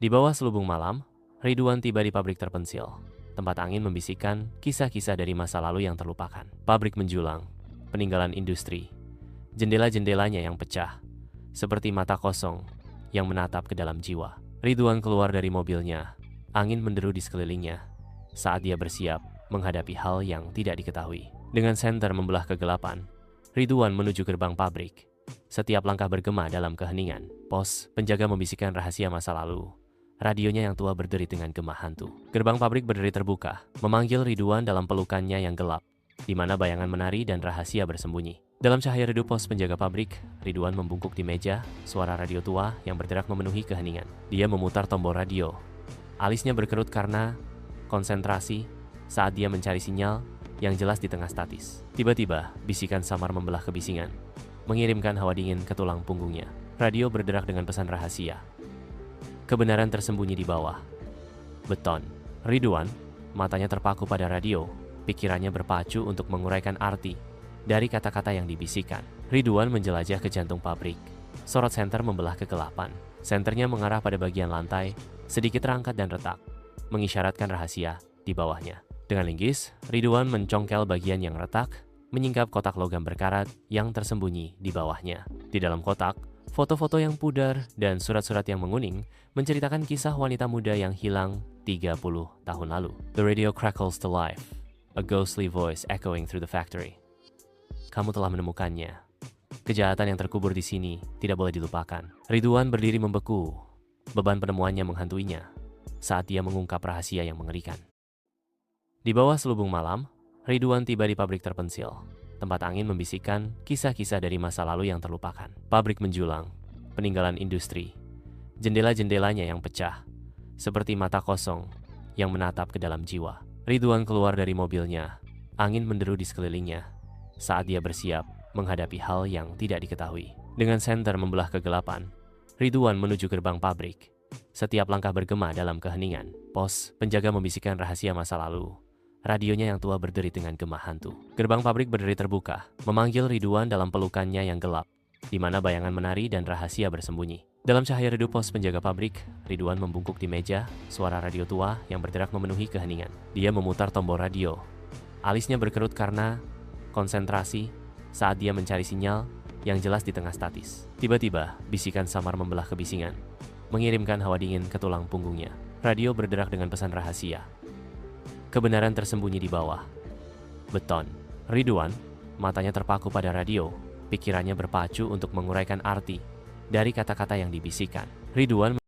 Di bawah selubung malam, Ridwan tiba di pabrik terpencil. Tempat angin membisikkan kisah-kisah dari masa lalu yang terlupakan. Pabrik menjulang, peninggalan industri, jendela-jendelanya yang pecah, seperti mata kosong yang menatap ke dalam jiwa. Ridwan keluar dari mobilnya, angin menderu di sekelilingnya, saat dia bersiap menghadapi hal yang tidak diketahui. Dengan senter membelah kegelapan, Ridwan menuju gerbang pabrik. Setiap langkah bergema dalam keheningan. Pos penjaga membisikkan rahasia masa lalu. Radionya yang tua berderit dengan gema hantu. Gerbang pabrik berdiri terbuka, memanggil Ridwan dalam pelukannya yang gelap, di mana bayangan menari dan rahasia bersembunyi. Dalam cahaya redup pos penjaga pabrik, Ridwan membungkuk di meja, suara radio tua yang berderak memenuhi keheningan. Dia memutar tombol radio. Alisnya berkerut karena konsentrasi saat dia mencari sinyal yang jelas di tengah statis. Tiba-tiba, bisikan samar membelah kebisingan, mengirimkan hawa dingin ke tulang punggungnya. Radio berderak dengan pesan rahasia. Kebenaran tersembunyi di bawah beton. Ridwan, matanya terpaku pada radio, pikirannya berpacu untuk menguraikan arti dari kata-kata yang dibisikkan. Ridwan menjelajah ke jantung pabrik. Sorot senter membelah kegelapan. Senternya mengarah pada bagian lantai, sedikit terangkat dan retak, mengisyaratkan rahasia di bawahnya. Dengan linggis, Ridwan mencongkel bagian yang retak, menyingkap kotak logam berkarat yang tersembunyi di bawahnya. Di dalam kotak, foto-foto yang pudar dan surat-surat yang menguning menceritakan kisah wanita muda yang hilang 30 tahun lalu. The radio crackles to life, a ghostly voice echoing through the factory. Kamu telah menemukannya. Kejahatan yang terkubur di sini tidak boleh dilupakan. Ridwan berdiri membeku. Beban penemuannya menghantuinya saat dia mengungkap rahasia yang mengerikan. Di bawah selubung malam, Ridwan tiba di pabrik terpencil. Tempat angin membisikkan kisah-kisah dari masa lalu yang terlupakan. Pabrik menjulang, peninggalan industri, jendela-jendelanya yang pecah, seperti mata kosong yang menatap ke dalam jiwa. Ridwan keluar dari mobilnya, angin menderu di sekelilingnya, saat dia bersiap menghadapi hal yang tidak diketahui. Dengan senter membelah kegelapan, Ridwan menuju gerbang pabrik. Setiap langkah bergema dalam keheningan. Pos penjaga membisikkan rahasia masa lalu. Radionya yang tua berderit dengan gema hantu. Gerbang pabrik berdiri terbuka, memanggil Ridwan dalam pelukannya yang gelap, di mana bayangan menari dan rahasia bersembunyi. Dalam cahaya redup pos penjaga pabrik, Ridwan membungkuk di meja, suara radio tua yang berderak memenuhi keheningan. Dia memutar tombol radio. Alisnya berkerut karena konsentrasi saat dia mencari sinyal yang jelas di tengah statis. Tiba-tiba, bisikan samar membelah kebisingan, mengirimkan hawa dingin ke tulang punggungnya. Radio berderak dengan pesan rahasia. Kebenaran tersembunyi di bawah beton. Ridwan, matanya terpaku pada radio, pikirannya berpacu untuk menguraikan arti dari kata-kata yang dibisikkan. Ridwan